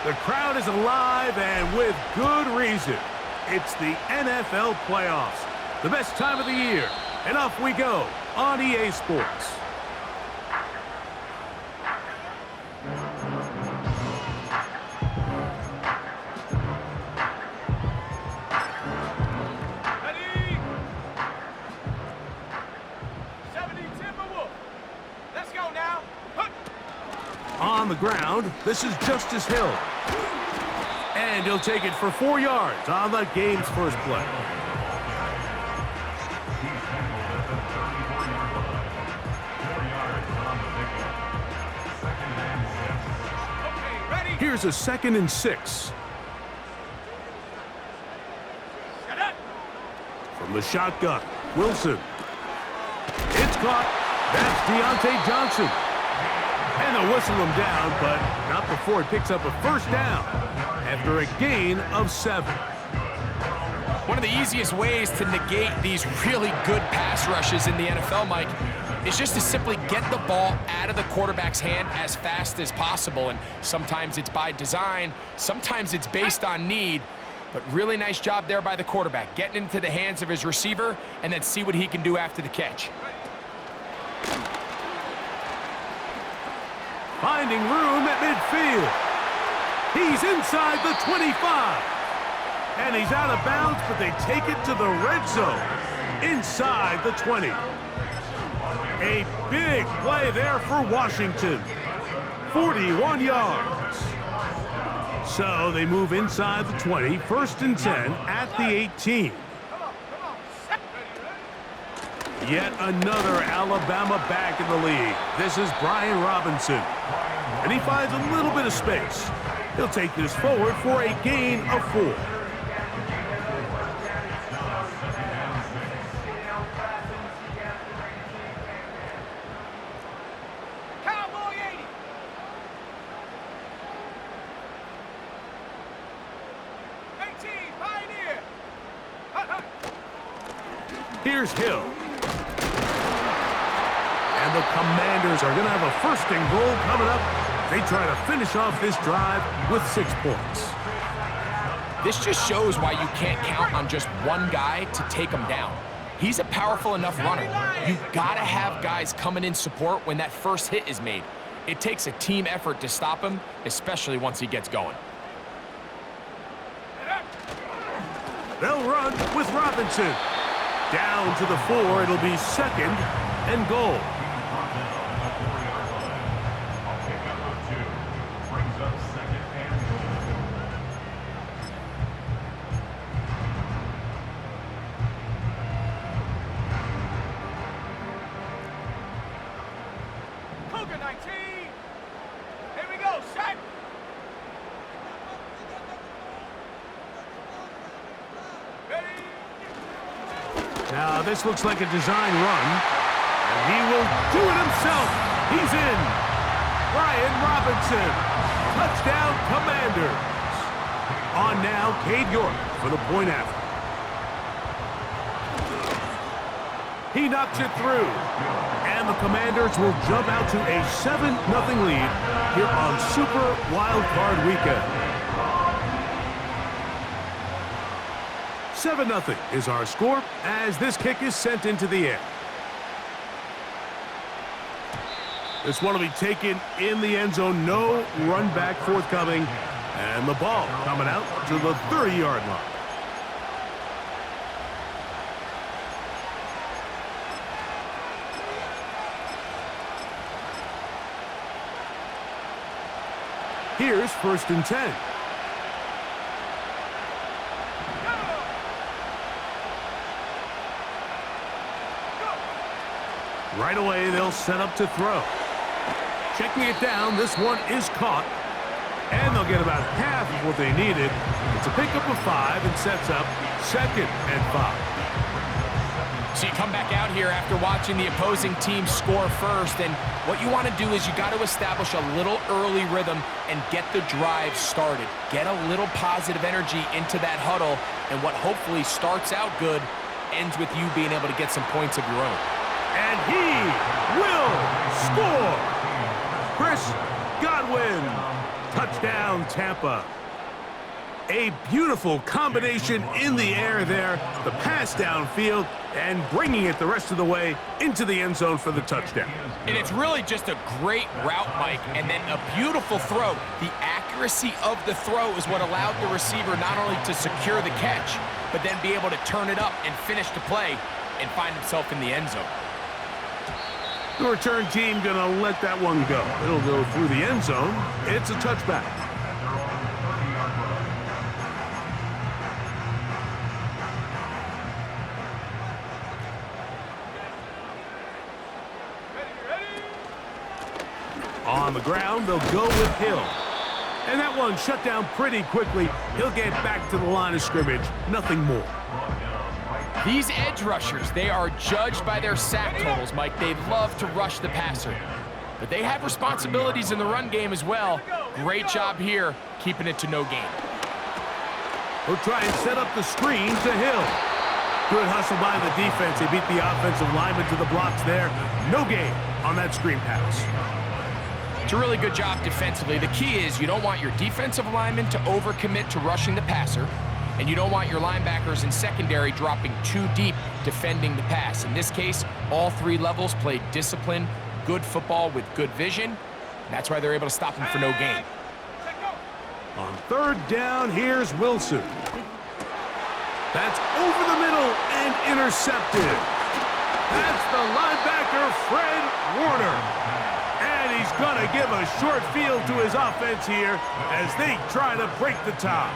The crowd is alive, and with good reason. It's the NFL playoffs, the best time of the year. And off we go on EA Sports. On the ground, this is Justice Hill. And he'll take it for 4 yards on the game's first play. Here's a 2nd and 6. From the shotgun, Wilson. It's caught. That's Deontay Johnson. And they'll whistle him down, but not before he picks up a first down after a gain of 7. One of the easiest ways to negate these really good pass rushes in the NFL, Mike, is just to simply get the ball out of the quarterback's hand as fast as possible. And sometimes it's by design, sometimes it's based on need, but really nice job there by the quarterback, getting into the hands of his receiver and then see what he can do after the catch. Finding room at midfield. He's inside the 25. And he's out of bounds, but they take it to the red zone. Inside the 20. A big play there for Washington. 41 yards. So they move inside the 20. 1st and 10 at the 18. Yet another Alabama back in the league. This is Brian Robinson. And he finds a little bit of space. He'll take this forward for a gain of 4. Cowboy 80. Pioneer. Here's Hill. And the Commanders are going to have a 1st and goal coming up. They try to finish off this drive with 6 points. This just shows why you can't count on just one guy to take him down. He's a powerful enough runner. You've got to have guys coming in support when that first hit is made. It takes a team effort to stop him, especially once he gets going. They'll run with Robinson. Down to the 4, it'll be 2nd and goal. Cougar 19. Here we go, set. Now this looks like a design run, and he will do it himself. He's in. Brian Robinson, touchdown Commanders. On now, Cade York for the point after. He knocks it through, and the Commanders will jump out to a 7-0 lead here on Super Wild Card Weekend. 7-0 is our score as this kick is sent into the air. This one will be taken in the end zone. No run back forthcoming. And the ball coming out to the 30-yard line. Here's 1st and 10. Right away, they'll set up to throw. Checking it down, this one is caught. And they'll get about half of what they needed. It's a pickup of 5 and sets up 2nd and 5. So you come back out here after watching the opposing team score first, and what you want to do is you got to establish a little early rhythm and get the drive started. Get a little positive energy into that huddle, and what hopefully starts out good ends with you being able to get some points of your own. And he will score. Chris Godwin Touchdown, Tampa. A beautiful combination in the air there. The pass downfield and bringing it the rest of the way into the end zone for the touchdown. And it's really just a great route, Mike, and then a beautiful throw. The accuracy of the throw is what allowed the receiver not only to secure the catch, but then be able to turn it up and finish the play and find himself in the end zone. The return team gonna let that one go. It'll go through the end zone. It's a touchback. On the ground, they'll go with Hill. And that one shut down pretty quickly. He'll get back to the line of scrimmage. Nothing more. These edge rushers, they are judged by their sack totals, Mike. They love to rush the passer. But they have responsibilities in the run game as well. Great job here, keeping it to no gain. He'll try and set up the screen to Hill. Good hustle by the defense. They beat the offensive lineman to the blocks there. No gain on that screen pass. It's a really good job defensively. The key is you don't want your defensive linemen to overcommit to rushing the passer, and you don't want your linebackers in secondary dropping too deep defending the pass. In this case, all three levels played disciplined, good football with good vision. That's why they're able to stop him for no gain. On third down, here's Wilson. That's over the middle and intercepted. That's the linebacker, Fred Warner. And he's going to give a short field to his offense here as they try to break the tie.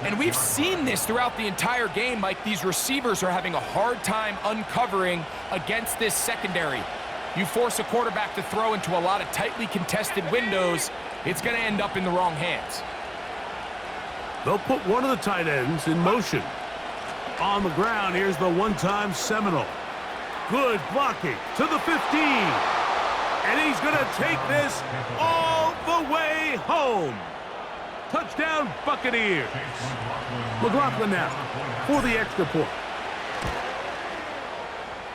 And we've seen this throughout the entire game, Mike. These receivers are having a hard time uncovering against this secondary. You force a quarterback to throw into a lot of tightly contested windows, it's going to end up in the wrong hands. They'll put one of the tight ends in motion. On the ground, here's the one-time Seminole. Good blocking to the 15. And he's going to take this all the way home. Touchdown, Buccaneers. McLaughlin now for the extra point.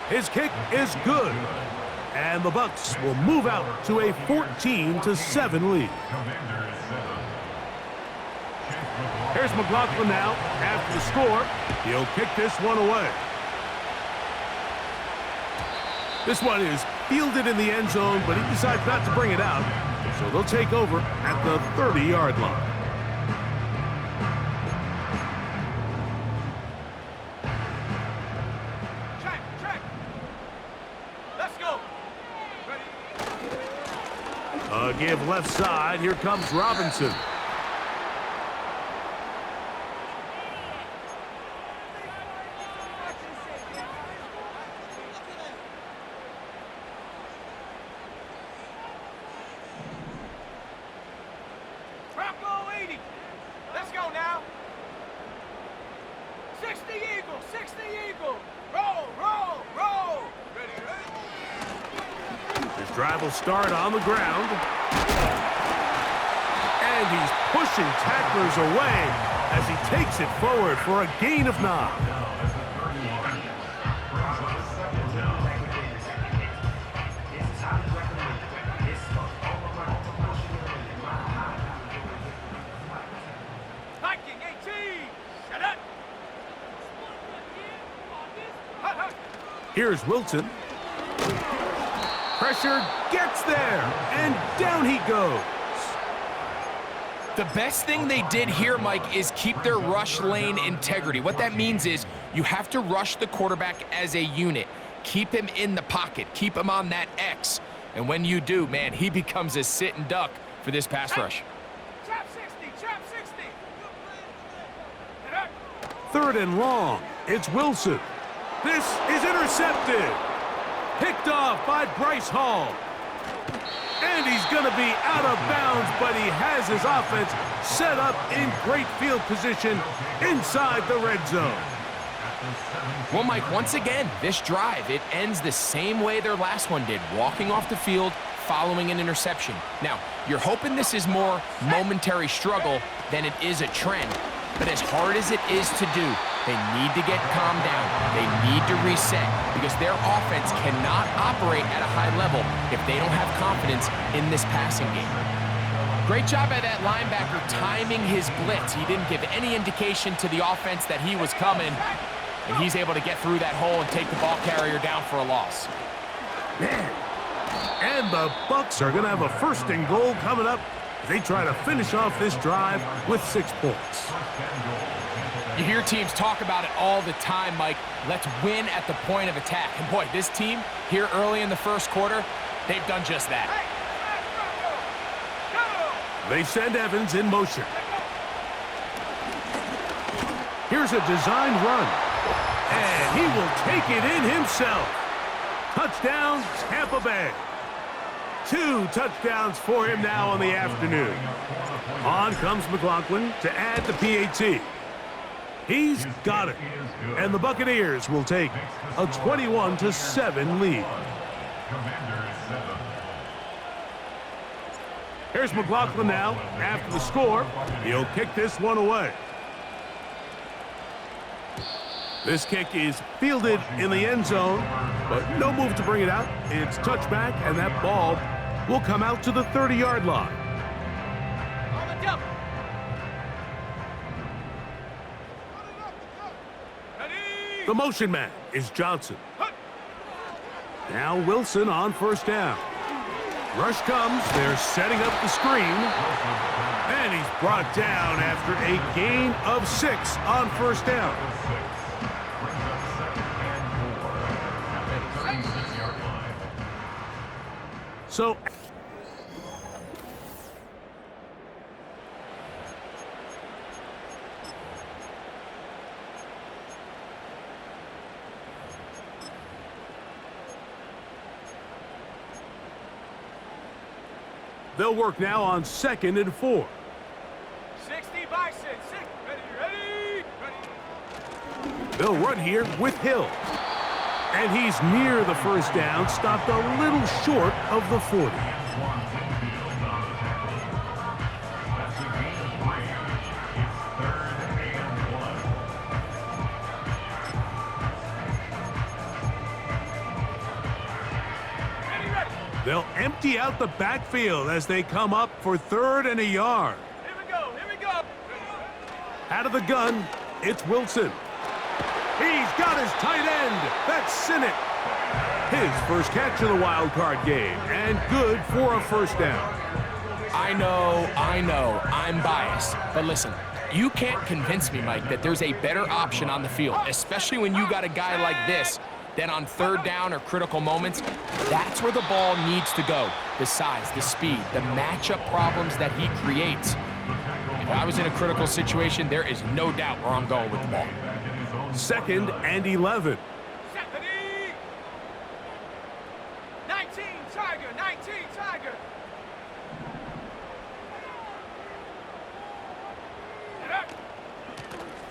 His kick is good. And the Bucs will move out to a 14-7 lead. Here's McLaughlin now after the score. He'll kick this one away. This one is fielded in the end zone, but he decides not to bring it out. So they'll take over at the 30-yard line. Check. Let's go. Ready? Give left side. Here comes Robinson. Bronco 80. Let's go now. 60 Eagle. Roll. Ready. His drive will start on the ground. And he's pushing tacklers away as he takes it forward for a gain of 9. Viking 18. Shut up. Hut. Here's Wilson. Pressure gets there, and down he goes. The best thing they did here, Mike, is keep their rush lane integrity. What that means is you have to rush the quarterback as a unit. Keep him in the pocket. Keep him on that X. And when you do, man, he becomes a sitting duck for this pass rush. Trap 60. Hit up. Third and long. It's Wilson. This is intercepted. Picked off by Bryce Hall. And he's going to be out of bounds, but he has his offense set up in great field position inside the red zone. Well, Mike, once again, this drive, it ends the same way their last one did, walking off the field, following an interception. Now, you're hoping this is more momentary struggle than it is a trend, but as hard as it is to do, they need to get calmed down. They need to reset because their offense cannot operate at a high level if they don't have confidence in this passing game. Great job by that linebacker timing his blitz. He didn't give any indication to the offense that he was coming, and he's able to get through that hole and take the ball carrier down for a loss. Man. And the Bucs are going to have a 1st and goal coming up. They try to finish off this drive with 6 points. You hear teams talk about it all the time, Mike. Let's win at the point of attack. And boy, this team here early in the 1st quarter, they've done just that. They send Evans in motion. Here's a design run. And he will take it in himself. Touchdown, Tampa Bay. 2 touchdowns for him now on the afternoon. On comes McLaughlin to add the PAT. He's got it. And the Buccaneers will take a 21-7 lead. Here's McLaughlin now. After the score, he'll kick this one away. This kick is fielded in the end zone, but no move to bring it out. It's touchback, and that ball will come out to the 30-yard line. The motion man is Johnson. Now Wilson on 1st down. Rush comes. They're setting up the screen. And he's brought down after a gain of 6 on 1st down. So they'll work now on 2nd and 4. 60 Bison. 6. Ready. They'll run here with Hill. And he's near the 1st down, stopped a little short of the 40. They'll empty out the backfield as they come up for 3rd and a yard. Here we go. Here we go. Out of the gun, it's Wilson. He's got his tight end. That's Sinnott. His first catch of the wild card game, and good for a 1st down. I know, I'm biased. But listen, you can't convince me, Mike, that there's a better option on the field, especially when you got a guy like this, then on 3rd down or critical moments, that's where the ball needs to go. The size, the speed, the matchup problems that he creates. If I was in a critical situation, there is no doubt where I'm going with the ball. 2nd and 11. 19 Tiger. 19 Tiger.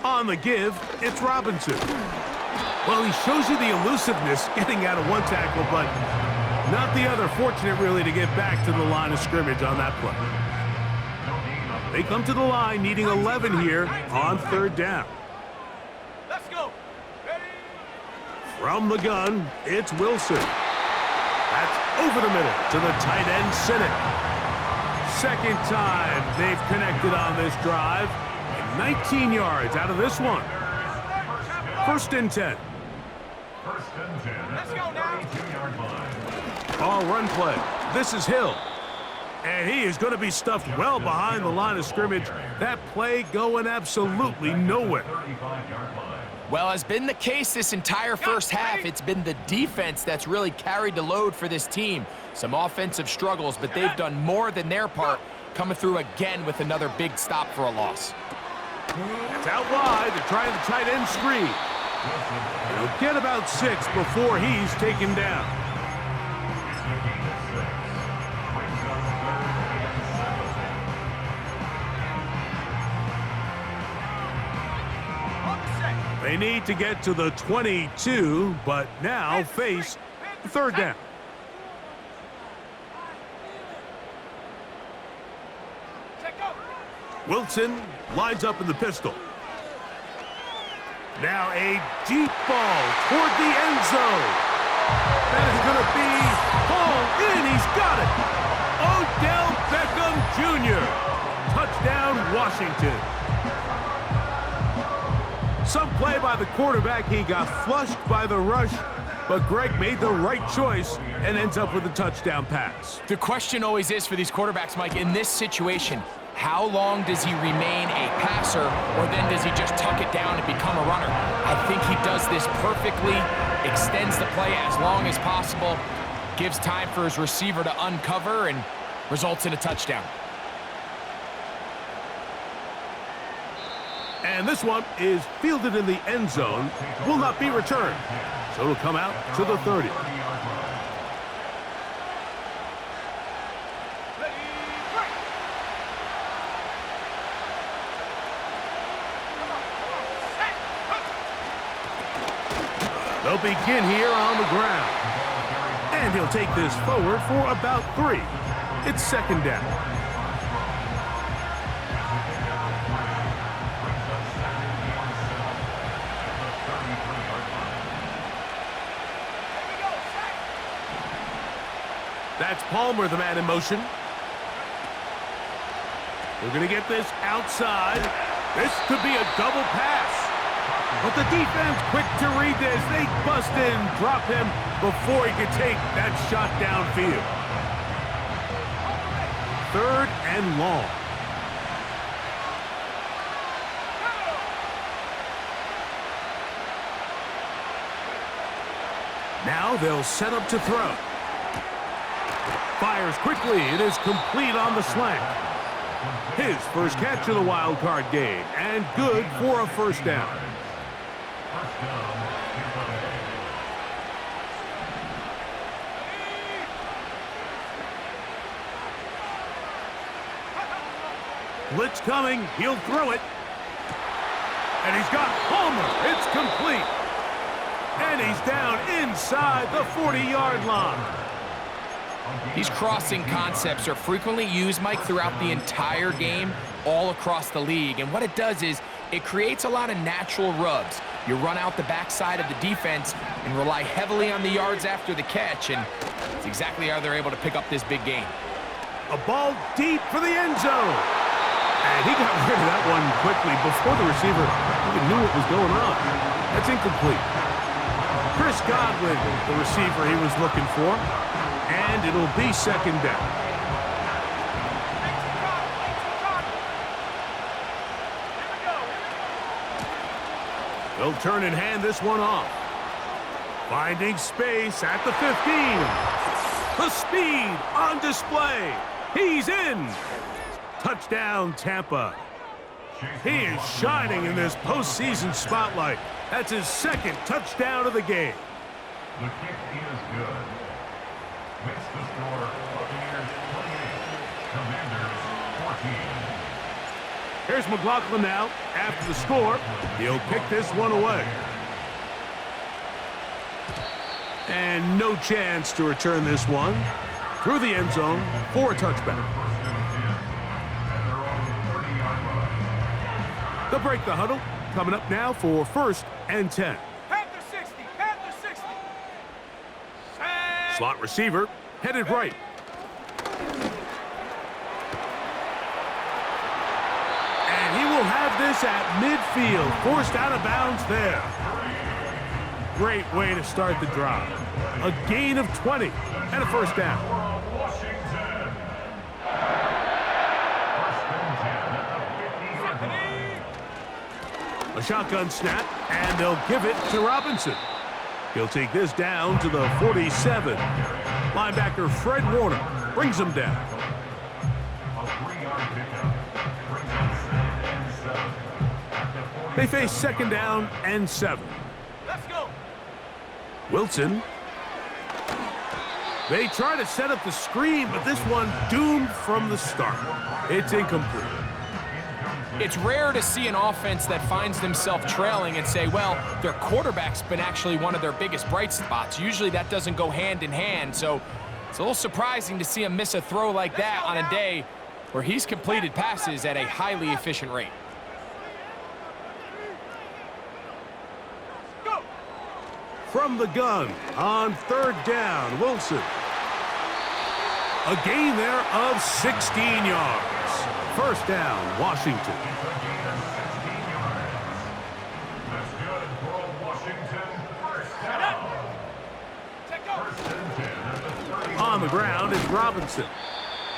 On the give, it's Robinson. Well, he shows you the elusiveness getting out of one tackle, but not the other. Fortunate, really, to get back to the line of scrimmage on that play. They come to the line needing 11 here on 3rd down. Let's go. Ready. From the gun, it's Wilson. That's over the middle to the tight end, Sinnott. 2nd time they've connected on this drive. And 19 yards out of this one. 1st and 10. Let's go now. All run play. This is Hill. And he is going to be stuffed well behind the line of scrimmage. That play going absolutely nowhere. Well, has been the case this entire 1st half. It's been the defense that's really carried the load for this team. Some offensive struggles, but they've done more than their part, coming through again with another big stop for a loss. It's out wide. They're trying the tight end screen. He'll get about 6 before he's taken down. They need to get to the 22, but now face 3rd down. Wilson lines up in the pistol. Now a deep ball toward the end zone. That is going to be hauled in. He's got it. Odell Beckham Jr. Touchdown, Washington. Some play by the quarterback. He got flushed by the rush, but Greg made the right choice and ends up with a touchdown pass. The question always is for these quarterbacks, Mike, in this situation, how long does he remain a passer, or then does he just tuck it down and become a runner? I think he does this perfectly, extends the play as long as possible, gives time for his receiver to uncover, and results in a touchdown. And this one is fielded in the end zone, will not be returned. So it'll come out to the 30. They'll begin here on the ground. And he'll take this forward for about 3. It's second down. That's Palmer, the man in motion. We're going to get this outside. This could be a double pass. But the defense quick to read this. They bust in, drop him before he could take that shot downfield. 3rd and long. Now they'll set up to throw. Fires quickly. It is complete on the slant. His first catch of the wild card game, and good for a first down. Blitz coming. He'll throw it. And he's got Palmer. It's complete. And he's down inside the 40-yard line. These crossing concepts are frequently used, Mike, throughout the entire game, all across the league. And what it does is it creates a lot of natural rubs. You run out the backside of the defense and rely heavily on the yards after the catch, and it's exactly how they're able to pick up this big game. A ball deep for the end zone. And he got rid of that one quickly before the receiver even knew what was going on. That's incomplete. Chris Godwin, the receiver he was looking for. And it'll be second down. They'll turn and hand this one off. Finding space at the 15. The speed on display. He's in. Touchdown, Tampa. He is shining in this postseason spotlight. That's his second touchdown of the game. The kick is good. Makes the score Buccaneers 28, Commanders 14. Here's McLaughlin now. After the score, he'll pick this one away. And no chance to return this one through the end zone for a touchback. They'll break the huddle. Coming up now for 1st and 10. Panther 60, Panther 60. Slot receiver headed right. And he will have this at midfield. Forced out of bounds there. Great way to start the drive. A gain of 20 and a first down. A shotgun snap, and they'll give it to Robinson. He'll take this down to the 47. Linebacker Fred Warner brings him down. They face second down and 7. Let's go. Wilson. They try to set up the screen, but this one doomed from the start. It's incomplete. It's rare to see an offense that finds themselves trailing and say, well, their quarterback's been actually one of their biggest bright spots. Usually that doesn't go hand in hand, so it's a little surprising to see him miss a throw like that on a day where he's completed passes at a highly efficient rate. Go. From the gun on 3rd down, Wilson. A gain there of 16 yards. First down, Washington. It's a gain of 16 yards. That's good for Washington. First down. First and 10 at the 30. On the ground is Robinson.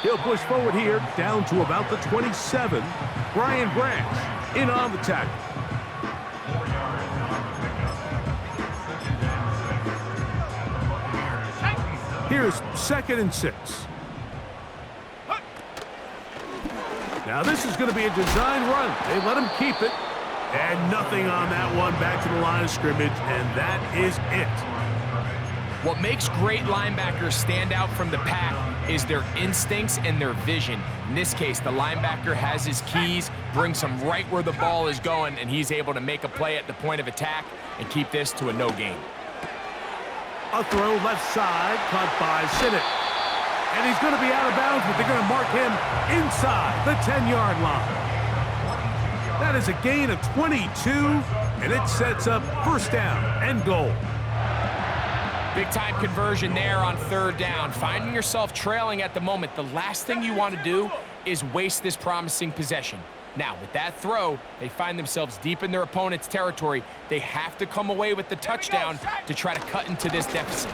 He'll push forward here, down to about the 27. Brian Branch in on the tackle. 4 yards on the pickup. Second and 6. The Buccaneers 27. Here's 2nd and 6. Now this is going to be a design run. They let him keep it. And nothing on that one, back to the line of scrimmage, and that is it. What makes great linebackers stand out from the pack is their instincts and their vision. In this case, the linebacker has his keys, brings him right where the ball is going, and he's able to make a play at the point of attack and keep this to a no gain. A throw left side, caught by Sinnott. And he's going to be out of bounds, but they're going to mark him inside the 10-yard line. That is a gain of 22, and it sets up first down and goal. Big-time conversion there on 3rd down. Finding yourself trailing at the moment, the last thing you want to do is waste this promising possession. Now, with that throw, they find themselves deep in their opponent's territory. They have to come away with the touchdown to try to cut into this deficit.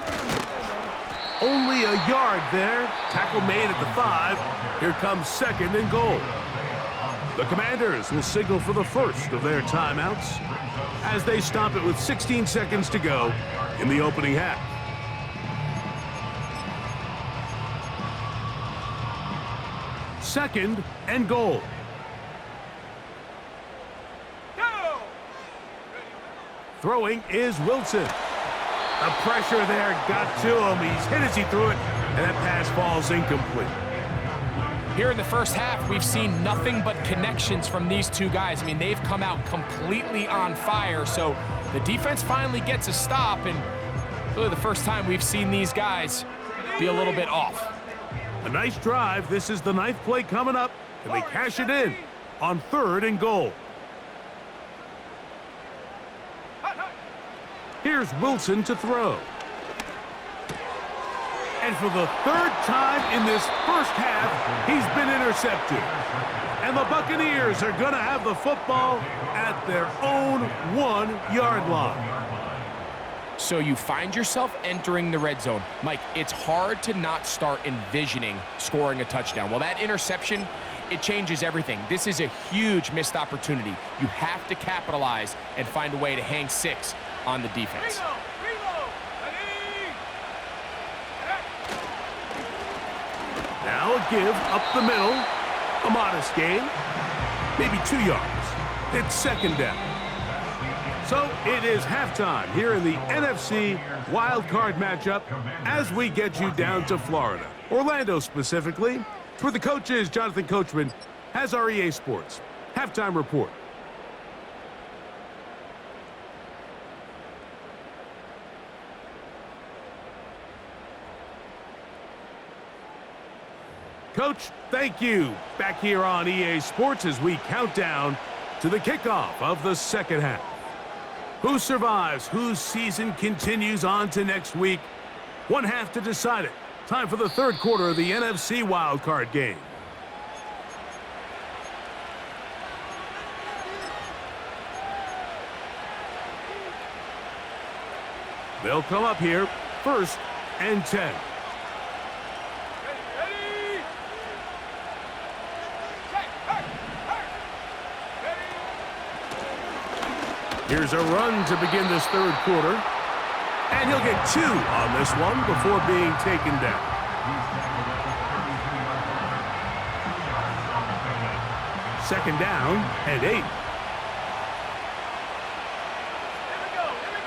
Only a yard there. Tackle made at the 5. Here comes 2nd and goal. The Commanders will signal for the first of their timeouts as they stop it with 16 seconds to go in the opening half. Second and goal. Throwing is Wilson. The pressure there got to him. He's hit as he threw it, and that pass falls incomplete. Here in the first half, we've seen nothing but connections from these two guys. I mean, they've come out completely on fire, so the defense finally gets a stop, and really the first time we've seen these guys be a little bit off. A nice drive. This is the 9th play coming up, and they cash it in on 3rd and goal. Here's Wilson to throw. And for the 3rd time in this first half, he's been intercepted. And the Buccaneers are going to have the football at their own 1-yard line. So you find yourself entering the red zone. Mike, it's hard to not start envisioning scoring a touchdown. Well, that interception, it changes everything. This is a huge missed opportunity. You have to capitalize and find a way to hang 6 on the defense. Now a give up the middle. A modest gain. Maybe 2 yards. It's 2nd down. So it is halftime here in the NFC Wild Card matchup as we get you down to Florida. Orlando specifically. It's where the coach is. Jonathan Coachman has our EA Sports halftime report. Coach, thank you. Back here on EA Sports as we count down to the kickoff of the second half. Who survives? Whose season continues on to next week? 1 half to decide it. Time for the 3rd quarter of the NFC wildcard game. They'll come up here, 1st and 10. Here's a run to begin this 3rd quarter. And he'll get 2 on this one before being taken down. Second down and 8.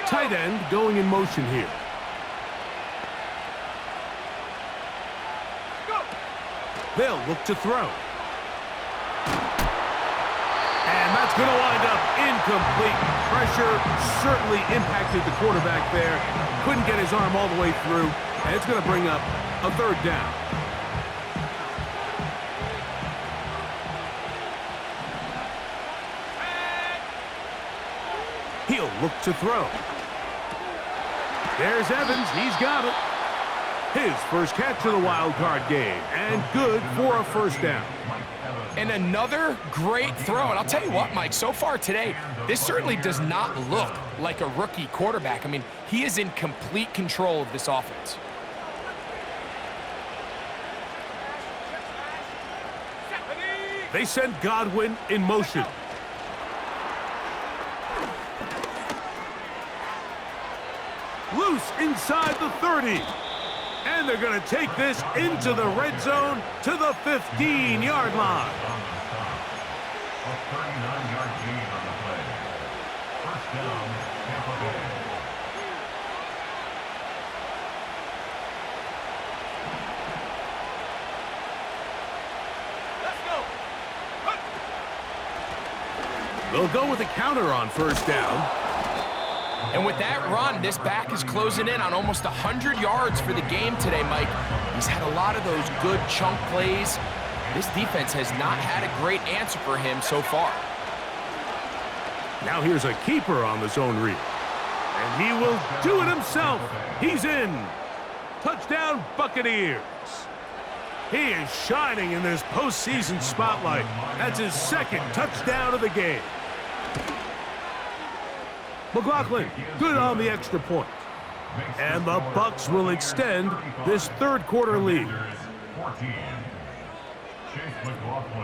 Tight end going in motion here. They'll look to throw. And that's going to wind up incomplete. Pressure certainly impacted the quarterback there. Couldn't get his arm all the way through. And it's going to bring up a 3rd down. He'll look to throw. There's Evans. He's got it. His first catch of the wild card game, and good for a first down. And another great throw. And I'll tell you what, Mike, so far today, this certainly does not look like a rookie quarterback. I mean, he is in complete control of this offense. They send Godwin in motion. Loose inside the 30. And they're going to take this into the red zone to the 15-yard line. A 39-yard gain on the play. First down, Tampa Bay. They'll go with a counter on first down. And with that run, this back is closing in on almost 100 yards for the game today, Mike. He's had a lot of those good chunk plays. This defense has not had a great answer for him so far. Now here's a keeper on the zone read. And he will do it himself. He's in. Touchdown, Buccaneers. He is shining in this postseason spotlight. That's his second touchdown of the game. McLaughlin, good on the extra point. And the Bucs will extend this third quarter lead.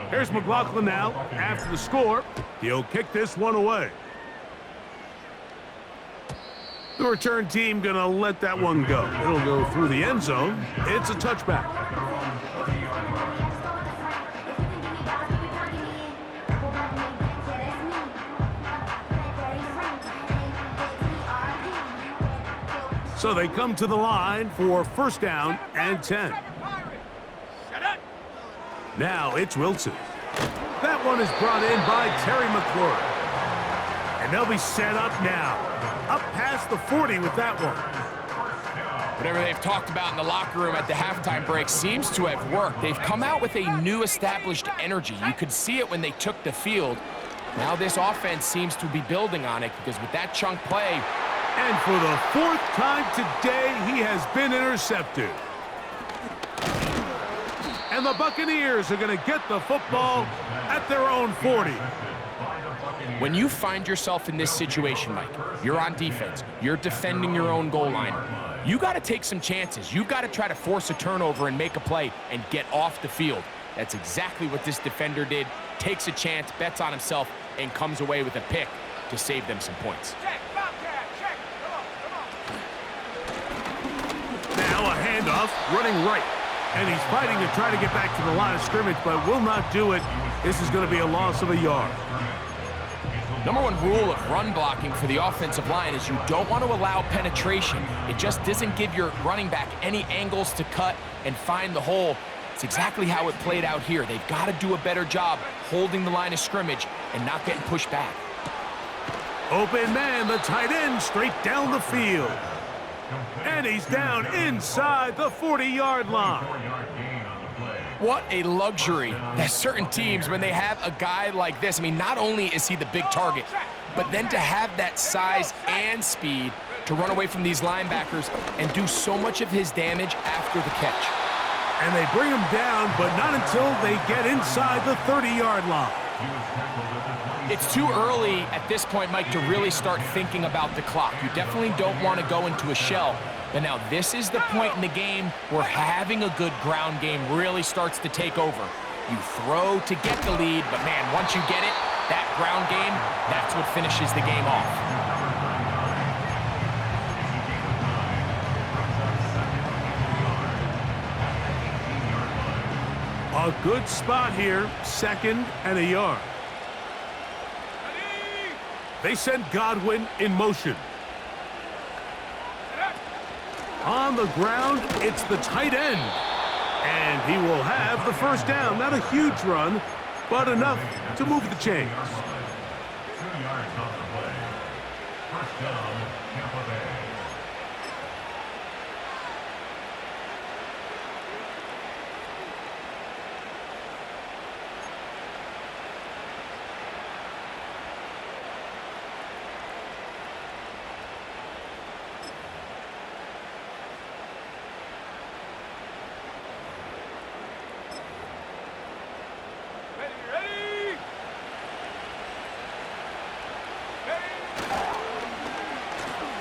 Here's McLaughlin now. After the score, he'll kick this one away. The return team gonna let that one go. It'll go through the end zone. It's a touchback. So they come to the line for first down and 10. Now it's Wilson. That one is brought in by Terry McLaurin. And they'll be set up now. Up past the 40 with that one. Whatever they've talked about in the locker room at the halftime break seems to have worked. They've come out with a new established energy. You could see it when they took the field. Now this offense seems to be building on it because with that chunk play, and for the fourth time today, he has been intercepted. And the Buccaneers are going to get the football at their own 40. When you find yourself in this situation, Mike, you're on defense, you're defending your own goal line, you got to take some chances. You've got to try to force a turnover and make a play and get off the field. That's exactly what this defender did. Takes a chance, bets on himself, and comes away with a pick to save them some points. Now a handoff, running right. And he's fighting to try to get back to the line of scrimmage, but will not do it. This is going to be a loss of a yard. Number one rule of run blocking for the offensive line is you don't want to allow penetration. It just doesn't give your running back any angles to cut and find the hole. It's exactly how it played out here. They've got to do a better job holding the line of scrimmage and not getting pushed back. Open man, the tight end, straight down the field. And he's down inside the 40-yard line. What a luxury that certain teams, when they have a guy like this, I mean, not only is he the big target, but then to have that size and speed to run away from these linebackers and do so much of his damage after the catch. And they bring him down, but not until they get inside the 30-yard line. It's too early at this point, Mike, to really start thinking about the clock. You definitely don't want to go into a shell. But now this is the point in the game where having a good ground game really starts to take over. You throw to get the lead, but man, once you get it, that ground game, that's what finishes the game off. A good spot here, second and a yard. They send Godwin in motion. On the ground, it's the tight end. And he will have the first down. Not a huge run, but enough to move the chains. 2 yards off the play. First down, Tampa Bay.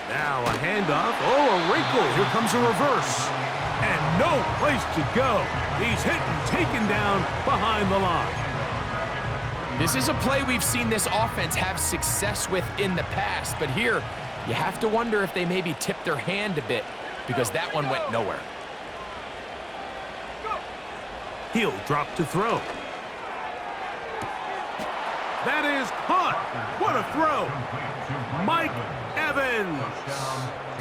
Now a handoff. Oh, a wrinkle. Here comes a reverse. And no place to go. He's hit and taken down behind the line. This is a play we've seen this offense have success with in the past, but here you have to wonder if they maybe tipped their hand a bit because that one went nowhere. He'll drop to throw. That is caught. What a throw. Mike Evans.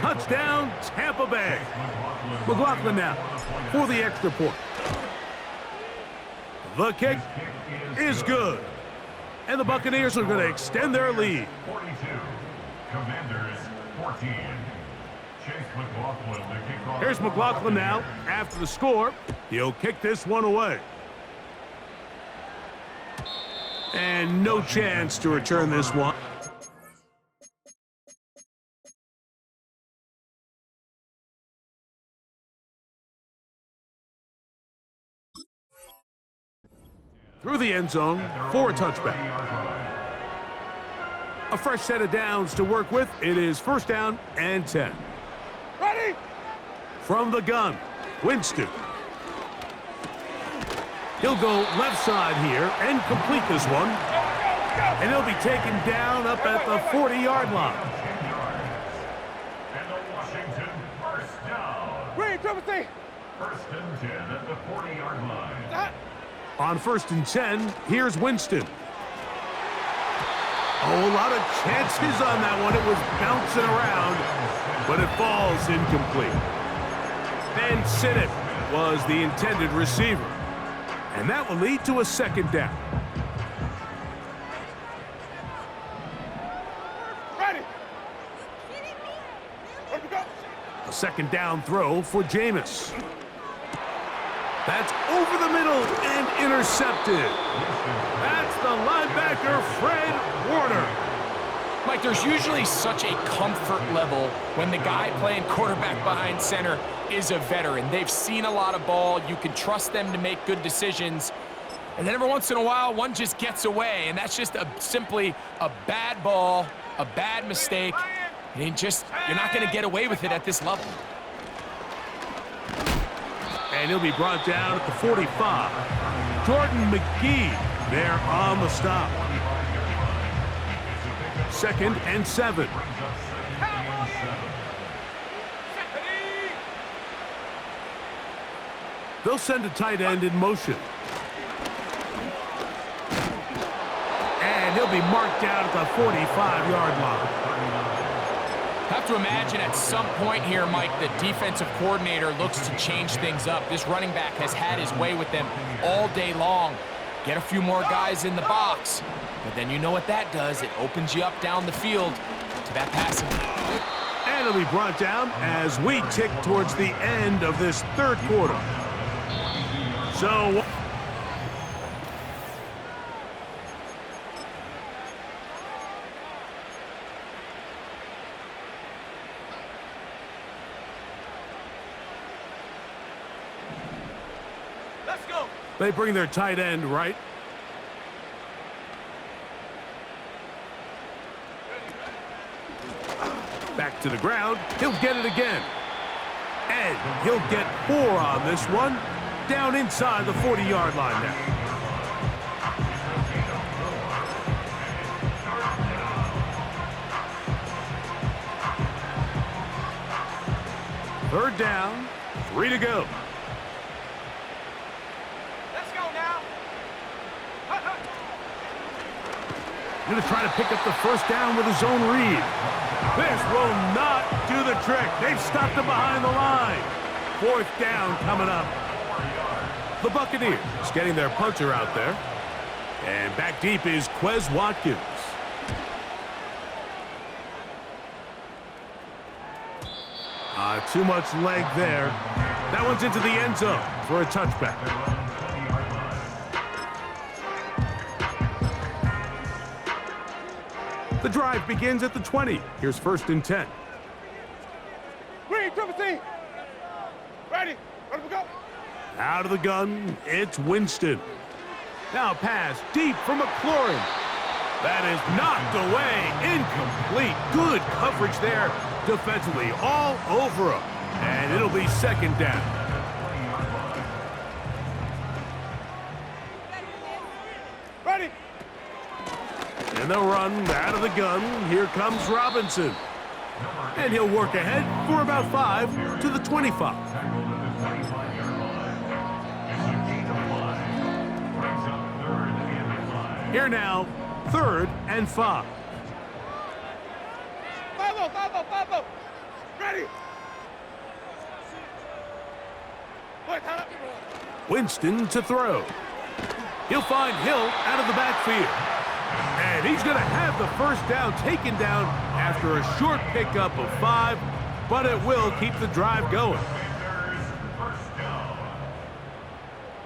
Touchdown, Tampa Bay. McLaughlin now for the extra point. The kick is good. And the Buccaneers are going to extend their lead. 42. Commanders 14. Chase McLaughlin, the kickoff. Here's McLaughlin now after the score. He'll kick this one away. And no chance to return this one. Through the end zone for a touchback. A fresh set of downs to work with. It is first down and 10. Ready? From the gun, Winston. He'll go left side here and complete this one. And he'll be taken down up at the 40-yard line. And the Washington first down. Ready, Timothy. First and 10 at the 40-yard line. On first and 10, here's Winston. Oh, a lot of chances on that one. It was bouncing around, but it falls incomplete. Ben Sinnott was the intended receiver. And that will lead to a second down. Ready. Where we go? A second down throw for Jameis. That's over the middle and intercepted. That's the linebacker, Fred Warner. Mike, there's usually such a comfort level when the guy playing quarterback behind center is a veteran. They've seen a lot of ball. You can trust them to make good decisions. And then every once in a while, one just gets away, and that's just simply a bad ball, a bad mistake. And you're not going to get away with it at this level. And he'll be brought down at the 45. Jordan McGee there on the stop. Second and 7. They'll send a tight end in motion. And he'll be marked down at the 45-yard line. Have to imagine at some point here, Mike, the defensive coordinator looks to change things up. This running back has had his way with them all day long. Get a few more guys in the box. But then you know what that does. It opens you up down the field to that passing. And it'll be brought down as we tick towards the end of this third quarter. So Let's go. they bring their tight end right. Back to the ground. He'll get it again. And he'll get 4 on this one. Down inside the 40-yard line now. Third down, 3 to go. Let's go now. Going to try to pick up the first down with a zone read. This will not do the trick. They've stopped him behind the line. Fourth down coming up. The Buccaneers getting their punter out there. And back deep is Quez Watkins. Too much leg there. That one's into the end zone for a touchback. The drive begins at the 20. Here's first and 10. Ready, Timothy. Ready. Where we go? Out of the gun, it's Winston. Now a pass deep for McLaurin. That is knocked away. Incomplete. Good coverage there defensively. All over him. And it'll be second down. Ready. And they'll run out of the gun. Here comes Robinson. And he'll work ahead for about 5 to the 25. Here now, 3rd and 5. Pablo. Ready. Winston to throw. He'll find Hill out of the backfield. And he's going to have the first down taken down after a short pickup of 5, but it will keep the drive going.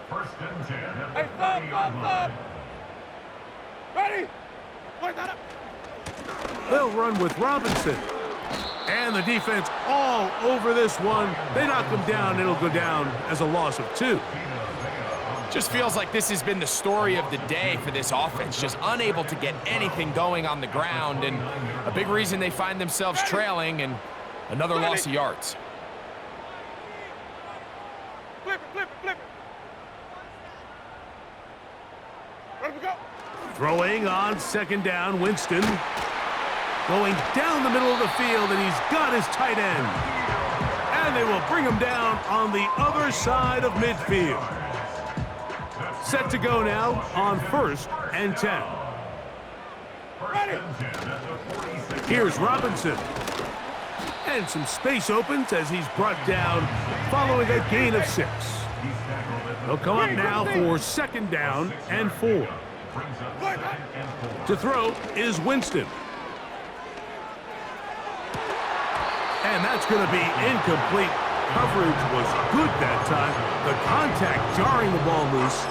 First and 10 at the Hey, stop. Ready. They'll run with Robinson. And the defense all over this one. They knock him down. It'll go down as a loss of 2. Just feels like this has been the story of the day for this offense. Just unable to get anything going on the ground, and a big reason they find themselves trailing and another loss of yards. Flip it. Ready to go. Throwing on 2nd down, Winston. Going down the middle of the field, and he's got his tight end. And they will bring him down on the other side of midfield. Set to go now on 1st and 10. Ready. Here's Robinson. And some space opens as he's brought down following a gain of 6. They'll come up now for 2nd down and 4. To throw is Winston. And that's going to be incomplete. Coverage was good that time. The contact jarring the ball loose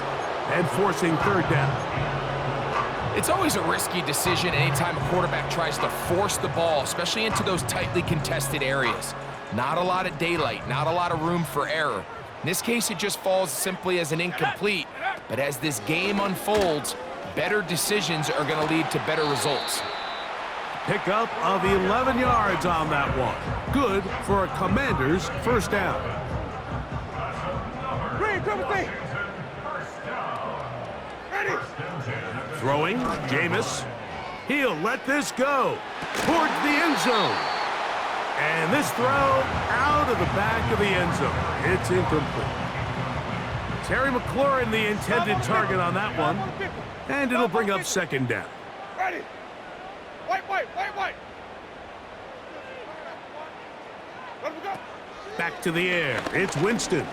and forcing 3rd down. It's always a risky decision anytime a quarterback tries to force the ball, especially into those tightly contested areas. Not a lot of daylight, not a lot of room for error. In this case, it just falls simply as an incomplete. But as this game unfolds, better decisions are going to lead to better results. Pickup of 11 yards on that one. Good for a Commander's 1st down. Ready. Throwing, Jameis. He'll let this go towards the end zone. And this throw out of the back of the end zone. It's incomplete. Terry McLaurin, the intended target on that one. And it'll bring up 2nd down. Ready. White. Let me go. Back to the air. It's Winston.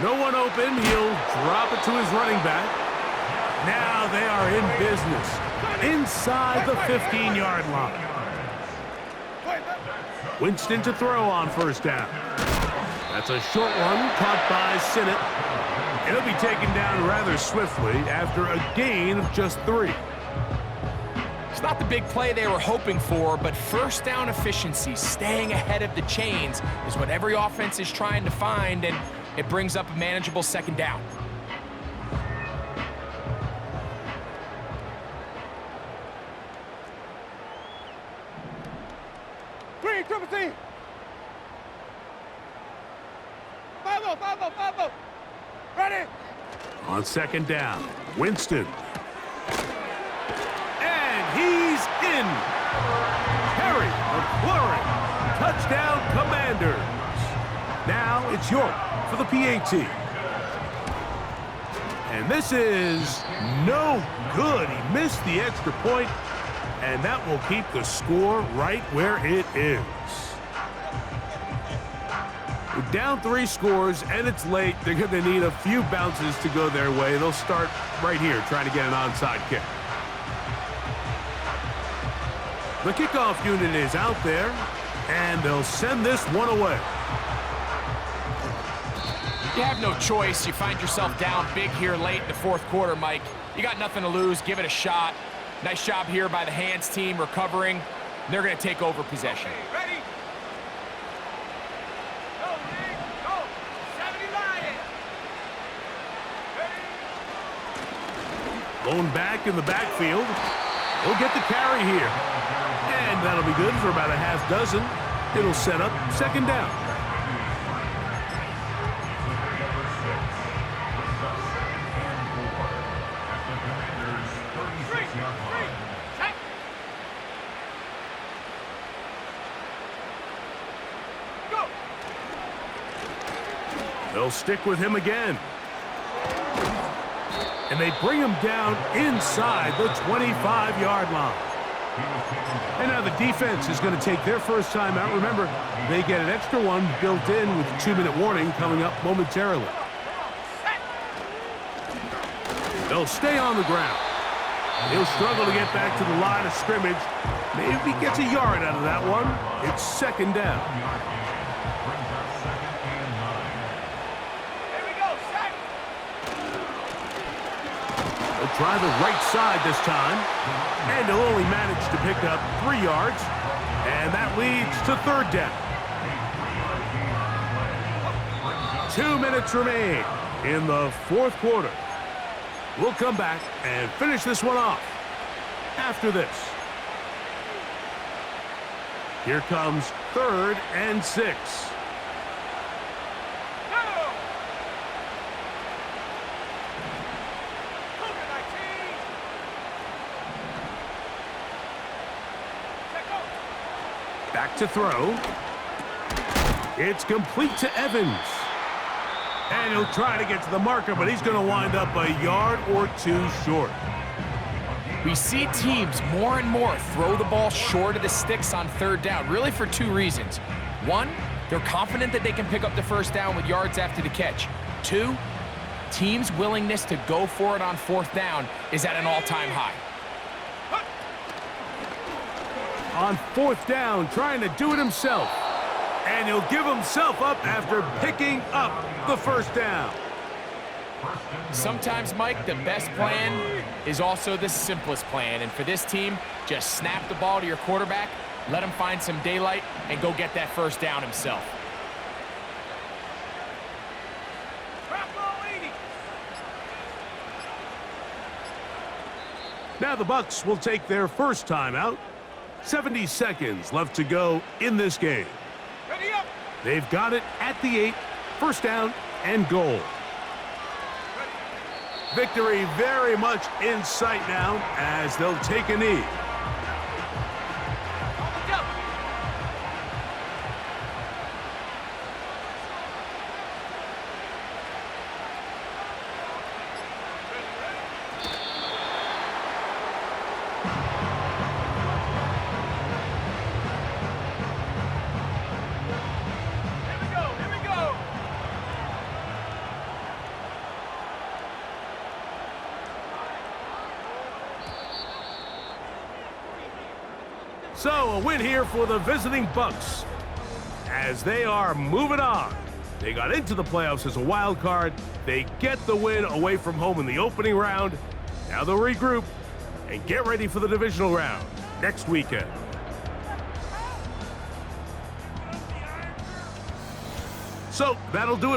No one open. He'll drop it to his running back. Now they are in business. Inside the 15-yard line. Winston to throw on 1st down. That's a short one caught by Sinnott. It'll be taken down rather swiftly after a gain of just 3. It's not the big play they were hoping for, but 1st down efficiency, staying ahead of the chains, is what every offense is trying to find, and it brings up a manageable 2nd down. Green, triple team. Pablo. Ready. On 2nd down, Winston. And he's in. Terry McLaurin. Touchdown, Commanders. Now it's York for the PAT. And this is no good. He missed the extra point, and that will keep the score right where it is. We're down 3 scores, and it's late. They're going to need a few bounces to go their way. They'll start right here trying to get an onside kick. The kickoff unit is out there, and they'll send this one away. You have no choice. You find yourself down big here late in the 4th quarter, Mike. You got nothing to lose. Give it a shot. Nice job here by the hands team recovering. They're going to take over possession. Ready. Go. 70 Lions. Ready. Blown back in the backfield. He'll get the carry here. And that'll be good for about a half dozen. It'll set up second down. They'll stick with him again. And they bring him down inside the 25-yard line. And now the defense is going to take their first time out. Remember, they get an extra one built in with a 2-minute warning coming up momentarily. They'll stay on the ground. He'll struggle to get back to the line of scrimmage. Maybe gets a yard out of that one. It's second down. He'll try the right side this time. And he'll only manage to pick up 3 yards. And that leads to third down. 2 minutes remain in the fourth quarter. We'll come back and finish this one off after this. Here comes 3rd and 6. Back to throw. It's complete to Evans. And he'll try to get to the marker, but he's going to wind up a yard or 2 short. We see teams more and more throw the ball short of the sticks on third down, really for 2 reasons. 1, they're confident that they can pick up the first down with yards after the catch. 2, teams' willingness to go for it on 4th down is at an all-time high. On 4th down, trying to do it himself. And he'll give himself up after picking up the first down. Sometimes, Mike, the best plan is also the simplest plan. And for this team, just snap the ball to your quarterback, let him find some daylight, and go get that first down himself. Now the Bucs will take their first timeout. 70 seconds left to go in this game. They've got it at the 8, first down and goal. Victory very much in sight now as they'll take a knee. So a win here for the visiting Bucs as they are moving on. They got into the playoffs as a wild card. They get the win away from home in the opening round. Now they'll regroup and get ready for the divisional round next weekend. So that'll do it.